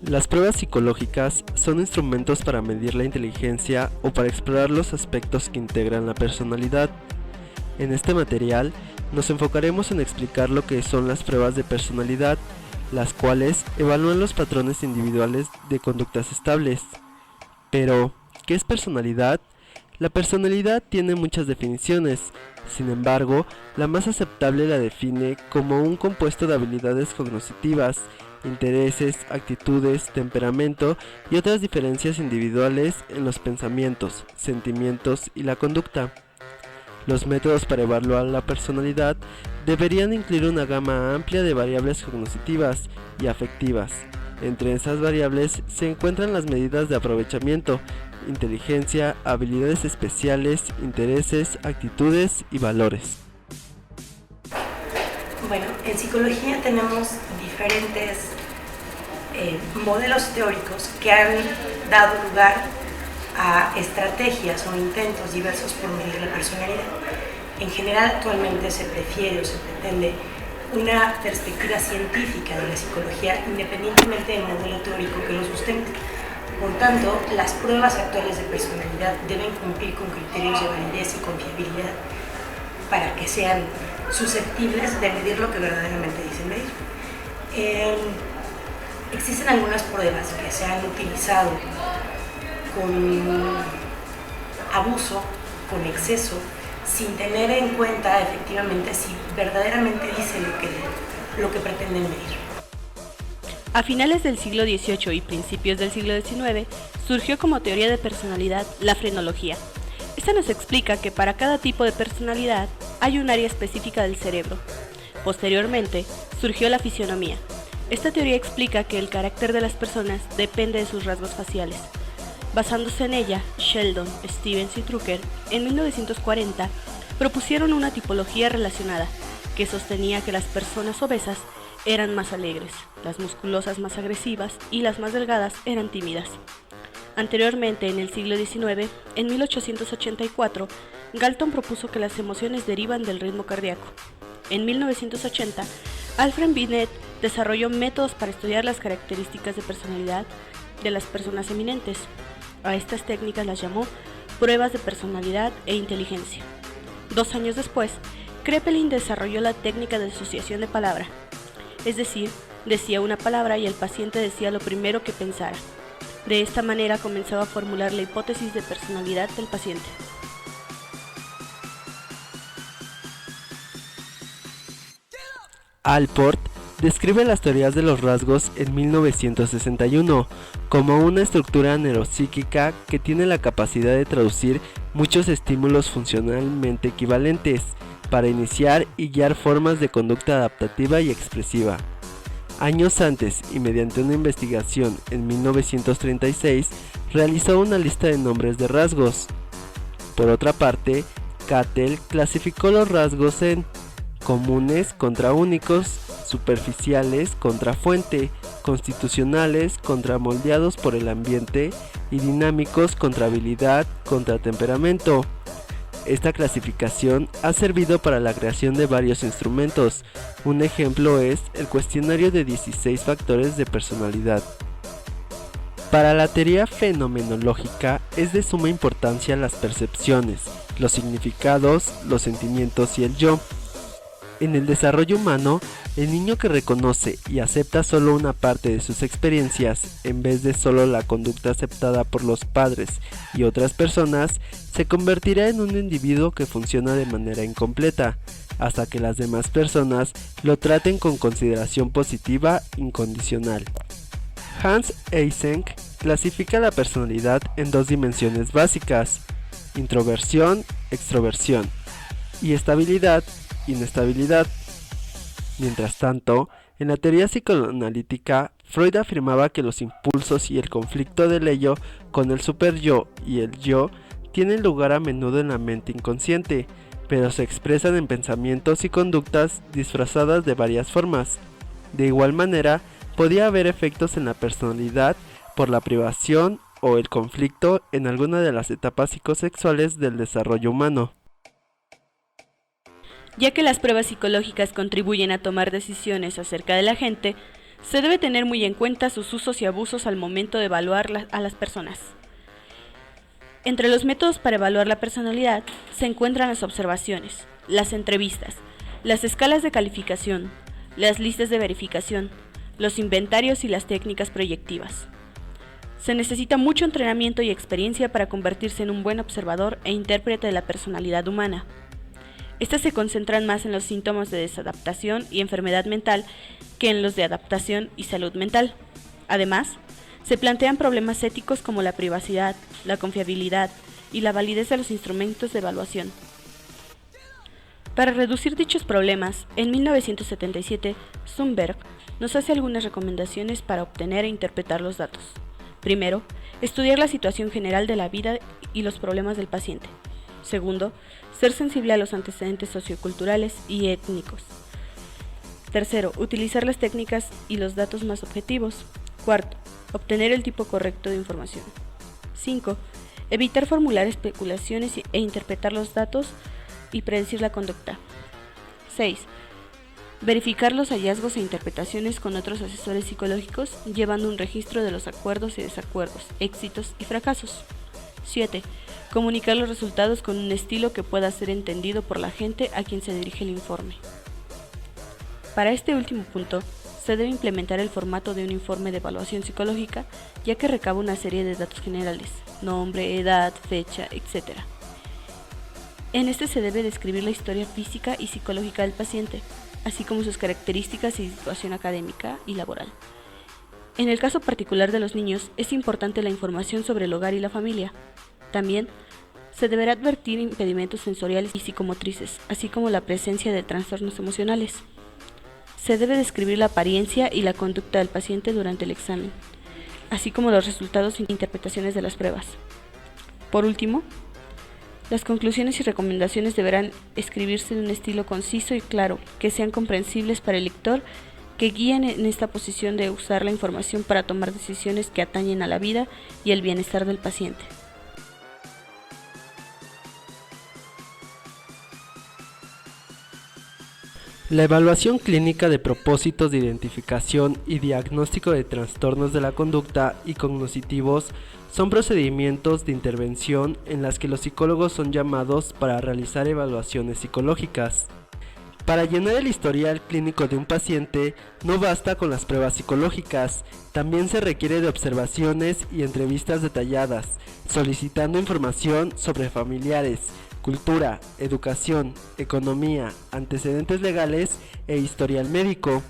Las pruebas psicológicas son instrumentos para medir la inteligencia o para explorar los aspectos que integran la personalidad. En este material nos enfocaremos en explicar lo que son las pruebas de personalidad, las cuales evalúan los patrones individuales de conductas estables. Pero, ¿qué es personalidad? La personalidad tiene muchas definiciones, sin embargo, la más aceptable la define como un compuesto de habilidades cognitivas, intereses, actitudes, temperamento y otras diferencias individuales en los pensamientos, sentimientos y la conducta. Los métodos para evaluar la personalidad deberían incluir una gama amplia de variables cognitivas y afectivas. Entre esas variables se encuentran las medidas de aprovechamiento, inteligencia, habilidades especiales, intereses, actitudes y valores. Bueno, en psicología tenemos diferentes modelos teóricos que han dado lugar a estrategias o intentos diversos por medir la personalidad. En general, actualmente se prefiere o se pretende una perspectiva científica de la psicología independientemente del modelo teórico que lo sustente. Por tanto, las pruebas actuales de personalidad deben cumplir con criterios de validez y confiabilidad para que sean susceptibles de medir lo que verdaderamente dicen medir. Existen algunas pruebas que se han utilizado con abuso, con exceso, sin tener en cuenta efectivamente si verdaderamente dice lo que pretenden medir. A finales del siglo XVIII y principios del siglo XIX surgió como teoría de personalidad la frenología. Esta nos explica que para cada tipo de personalidad hay un área específica del cerebro. Posteriormente surgió la fisionomía. Esta teoría explica que el carácter de las personas depende de sus rasgos faciales. Basándose en ella, Sheldon, Stevens y Drucker, en 1940, propusieron una tipología relacionada, que sostenía que las personas obesas eran más alegres, las musculosas más agresivas y las más delgadas eran tímidas. Anteriormente, en el siglo XIX, en 1884, Galton propuso que las emociones derivan del ritmo cardíaco. En 1980, Alfred Binet desarrolló métodos para estudiar las características de personalidad de las personas eminentes. A estas técnicas las llamó pruebas de personalidad e inteligencia. 2 años después, Kraepelin desarrolló la técnica de asociación de palabra, es decir, decía una palabra y el paciente decía lo primero que pensara. De esta manera comenzaba a formular la hipótesis de personalidad del paciente. Allport describe las teorías de los rasgos en 1961 como una estructura neuropsíquica que tiene la capacidad de traducir muchos estímulos funcionalmente equivalentes para iniciar y guiar formas de conducta adaptativa y expresiva. Años antes, y mediante una investigación en 1936, realizó una lista de nombres de rasgos. Por otra parte, Cattell clasificó los rasgos en comunes contra únicos, superficiales contra fuente, constitucionales contra moldeados por el ambiente y dinámicos contra habilidad contra temperamento. Esta clasificación ha servido para la creación de varios instrumentos. Un ejemplo es el cuestionario de 16 factores de personalidad. Para la teoría fenomenológica es de suma importancia las percepciones, los significados, los sentimientos y el yo. En el desarrollo humano, el niño que reconoce y acepta solo una parte de sus experiencias, en vez de solo la conducta aceptada por los padres y otras personas, se convertirá en un individuo que funciona de manera incompleta, hasta que las demás personas lo traten con consideración positiva incondicional. Hans Eysenck clasifica la personalidad en 2 dimensiones básicas: introversión, extroversión, y estabilidad, inestabilidad. Mientras tanto, en la teoría psicoanalítica, Freud afirmaba que los impulsos y el conflicto del ello con el superyo y el yo tienen lugar a menudo en la mente inconsciente, pero se expresan en pensamientos y conductas disfrazadas de varias formas. De igual manera, podía haber efectos en la personalidad por la privación o el conflicto en alguna de las etapas psicosexuales del desarrollo humano. Ya que las pruebas psicológicas contribuyen a tomar decisiones acerca de la gente, Se debe tener muy en cuenta sus usos y abusos al momento de evaluar a las personas. Entre los métodos para evaluar la personalidad se encuentran las observaciones, las entrevistas, las escalas de calificación, las listas de verificación, los inventarios y las técnicas proyectivas. Se necesita mucho entrenamiento y experiencia para convertirse en un buen observador e intérprete de la personalidad humana. Estas se concentran más en los síntomas de desadaptación y enfermedad mental que en los de adaptación y salud mental. Además, se plantean problemas éticos como la privacidad, la confiabilidad y la validez de los instrumentos de evaluación. Para reducir dichos problemas, en 1977, Sundberg nos hace algunas recomendaciones para obtener e interpretar los datos. Primero, estudiar la situación general de la vida y los problemas del paciente. Segundo, ser sensible a los antecedentes socioculturales y étnicos. Tercero, utilizar las técnicas y los datos más objetivos. Cuarto, obtener el tipo correcto de información. 5. Evitar formular especulaciones e interpretar los datos y predecir la conducta. 6. Verificar los hallazgos e interpretaciones con otros asesores psicológicos, llevando un registro de los acuerdos y desacuerdos, éxitos y fracasos. 7. Comunicar los resultados con un estilo que pueda ser entendido por la gente a quien se dirige el informe. Para este último punto, se debe implementar el formato de un informe de evaluación psicológica, ya que recaba una serie de datos generales, nombre, edad, fecha, etc. En este se debe describir la historia física y psicológica del paciente, así como sus características y situación académica y laboral. En el caso particular de los niños, es importante la información sobre el hogar y la familia. También se deberá advertir impedimentos sensoriales y psicomotrices, así como la presencia de trastornos emocionales. Se debe describir la apariencia y la conducta del paciente durante el examen, así como los resultados e interpretaciones de las pruebas. Por último, las conclusiones y recomendaciones deberán escribirse en un estilo conciso y claro, que sean comprensibles para el lector, que guíen en esta posición de usar la información para tomar decisiones que atañen a la vida y el bienestar del paciente. La evaluación clínica de propósitos de identificación y diagnóstico de trastornos de la conducta y cognitivos son procedimientos de intervención en las que los psicólogos son llamados para realizar evaluaciones psicológicas. Para llenar el historial clínico de un paciente no basta con las pruebas psicológicas, también se requiere de observaciones y entrevistas detalladas, solicitando información sobre familiares, cultura, educación, economía, antecedentes legales e historial médico.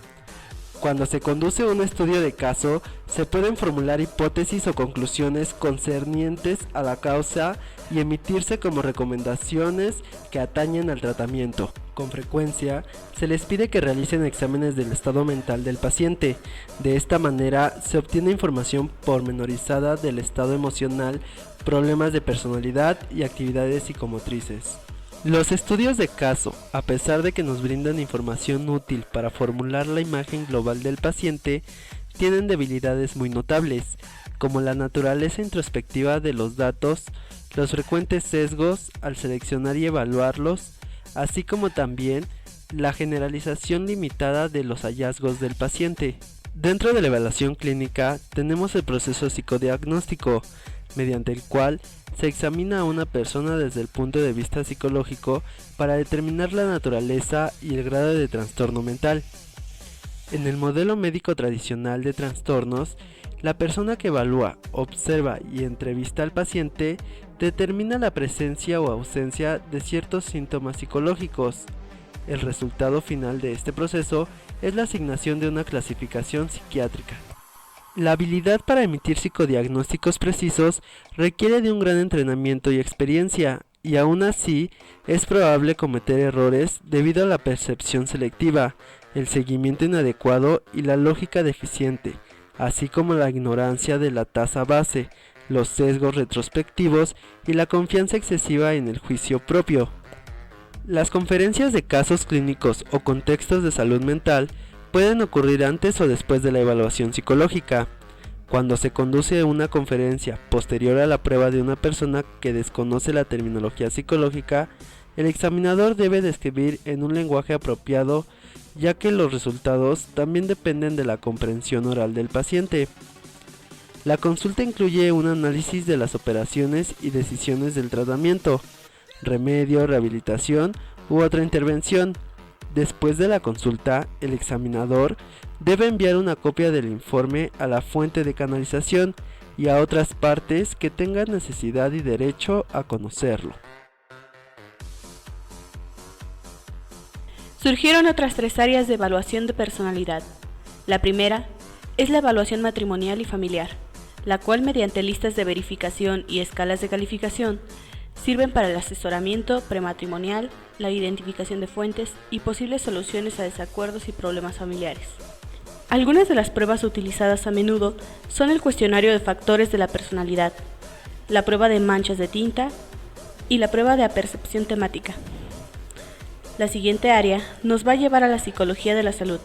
Cuando se conduce un estudio de caso, se pueden formular hipótesis o conclusiones concernientes a la causa y emitirse como recomendaciones que atañen al tratamiento. Con frecuencia, se les pide que realicen exámenes del estado mental del paciente. De esta manera, se obtiene información pormenorizada del estado emocional, problemas de personalidad y actividades psicomotrices. Los estudios de caso, a pesar de que nos brindan información útil para formular la imagen global del paciente, tienen debilidades muy notables, como la naturaleza introspectiva de los datos, los frecuentes sesgos al seleccionar y evaluarlos, así como también la generalización limitada de los hallazgos del paciente. Dentro de la evaluación clínica tenemos el proceso psicodiagnóstico, mediante el cual se examina a una persona desde el punto de vista psicológico para determinar la naturaleza y el grado de trastorno mental. En el modelo médico tradicional de trastornos, la persona que evalúa, observa y entrevista al paciente determina la presencia o ausencia de ciertos síntomas psicológicos. El resultado final de este proceso es la asignación de una clasificación psiquiátrica. La habilidad para emitir psicodiagnósticos precisos requiere de un gran entrenamiento y experiencia, y aún así es probable cometer errores debido a la percepción selectiva, el seguimiento inadecuado y la lógica deficiente, así como la ignorancia de la tasa base, los sesgos retrospectivos y la confianza excesiva en el juicio propio. Las conferencias de casos clínicos o contextos de salud mental pueden ocurrir antes o después de la evaluación psicológica. Cuando se conduce una conferencia posterior a la prueba de una persona que desconoce la terminología psicológica, el examinador debe describir en un lenguaje apropiado ya que los resultados también dependen de la comprensión oral del paciente. La consulta incluye un análisis de las operaciones y decisiones del tratamiento, remedio, rehabilitación u otra intervención. Después de la consulta, el examinador debe enviar una copia del informe a la fuente de canalización y a otras partes que tengan necesidad y derecho a conocerlo. Surgieron otras 3 áreas de evaluación de personalidad. La primera es la evaluación matrimonial y familiar, la cual mediante listas de verificación y escalas de calificación sirven para el asesoramiento prematrimonial, la identificación de fuentes y posibles soluciones a desacuerdos y problemas familiares. Algunas de las pruebas utilizadas a menudo son el cuestionario de factores de la personalidad, la prueba de manchas de tinta y la prueba de apercepción temática. La siguiente área nos va a llevar a la psicología de la salud,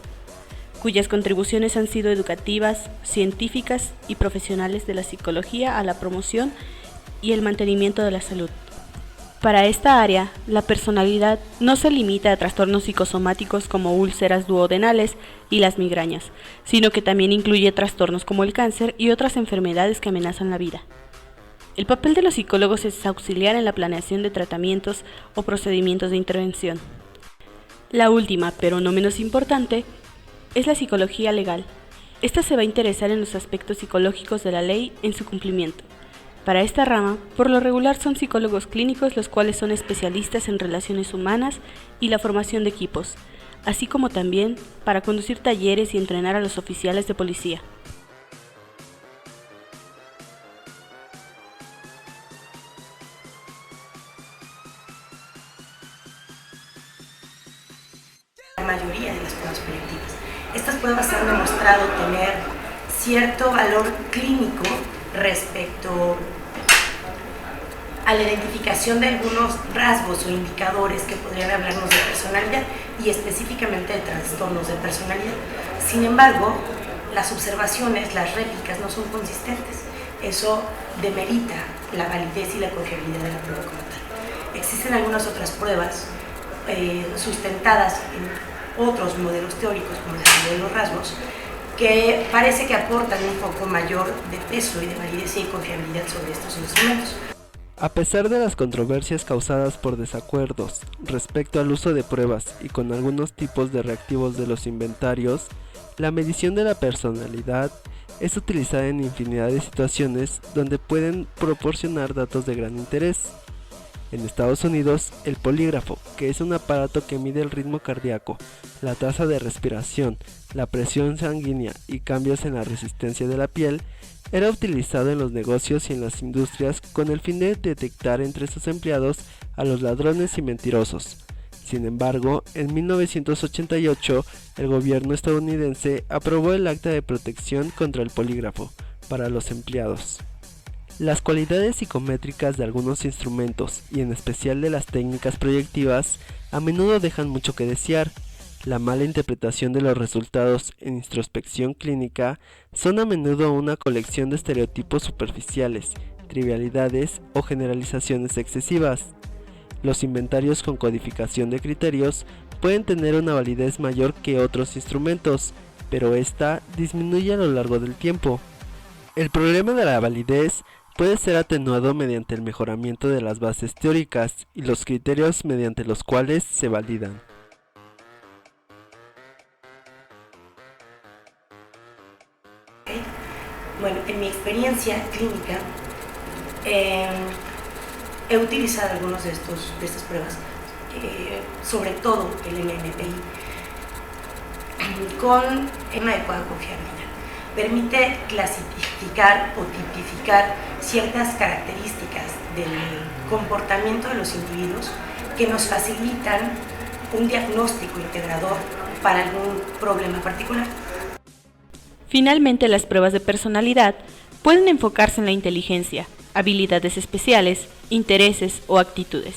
cuyas contribuciones han sido educativas, científicas y profesionales de la psicología a la promoción y el mantenimiento de la salud. Para esta área, la personalidad no se limita a trastornos psicosomáticos como úlceras duodenales y las migrañas, sino que también incluye trastornos como el cáncer y otras enfermedades que amenazan la vida. El papel de los psicólogos es auxiliar en la planeación de tratamientos o procedimientos de intervención. La última, pero no menos importante, es la psicología legal. Esta se va a interesar en los aspectos psicológicos de la ley en su cumplimiento. Para esta rama, por lo regular son psicólogos clínicos los cuales son especialistas en relaciones humanas y la formación de equipos, así como también para conducir talleres y entrenar a los oficiales de policía. La mayoría de las pruebas predictivas. Estas pruebas han demostrado tener cierto valor clínico respecto a la identificación de algunos rasgos o indicadores que podrían hablarnos de personalidad y específicamente de trastornos de personalidad. Sin embargo, las observaciones, las réplicas no son consistentes. Eso demerita la validez y la confiabilidad de la prueba como tal. Existen algunas otras pruebas sustentadas en otros modelos teóricos como la teoría de los rasgos que parece que aportan un poco mayor de peso y de validez y confiabilidad sobre estos instrumentos. A pesar de las controversias causadas por desacuerdos respecto al uso de pruebas y con algunos tipos de reactivos de los inventarios, la medición de la personalidad es utilizada en infinidad de situaciones donde pueden proporcionar datos de gran interés. En Estados Unidos, el polígrafo, que es un aparato que mide el ritmo cardíaco, la tasa de respiración, la presión sanguínea y cambios en la resistencia de la piel, era utilizado en los negocios y en las industrias con el fin de detectar entre sus empleados a los ladrones y mentirosos. Sin embargo, en 1988, el gobierno estadounidense aprobó el Acta de Protección contra el Polígrafo para los empleados. Las cualidades psicométricas de algunos instrumentos, y en especial de las técnicas proyectivas, a menudo dejan mucho que desear. La mala interpretación de los resultados en introspección clínica son a menudo una colección de estereotipos superficiales, trivialidades o generalizaciones excesivas. Los inventarios con codificación de criterios pueden tener una validez mayor que otros instrumentos, pero esta disminuye a lo largo del tiempo. El problema de la validez puede ser atenuado mediante el mejoramiento de las bases teóricas y los criterios mediante los cuales se validan. Bueno, en mi experiencia clínica he utilizado algunos de estas pruebas, sobre todo el MMPI, con una adecuada confiabilidad. Permite clasificar o tipificar ciertas características del comportamiento de los individuos que nos facilitan un diagnóstico integrador para algún problema particular. Finalmente, las pruebas de personalidad pueden enfocarse en la inteligencia, habilidades especiales, intereses o actitudes.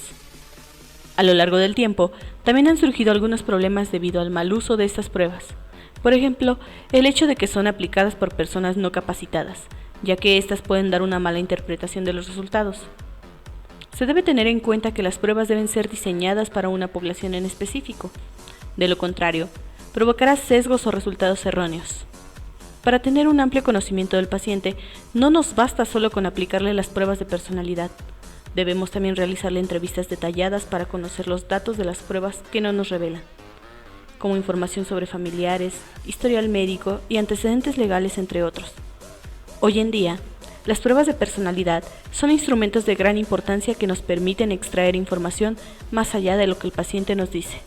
A lo largo del tiempo, también han surgido algunos problemas debido al mal uso de estas pruebas. Por ejemplo, el hecho de que son aplicadas por personas no capacitadas, ya que éstas pueden dar una mala interpretación de los resultados. Se debe tener en cuenta que las pruebas deben ser diseñadas para una población en específico. De lo contrario, provocará sesgos o resultados erróneos. Para tener un amplio conocimiento del paciente, no nos basta solo con aplicarle las pruebas de personalidad. Debemos también realizarle entrevistas detalladas para conocer los datos de las pruebas que no nos revelan, como información sobre familiares, historial médico y antecedentes legales, entre otros. Hoy en día, las pruebas de personalidad son instrumentos de gran importancia que nos permiten extraer información más allá de lo que el paciente nos dice.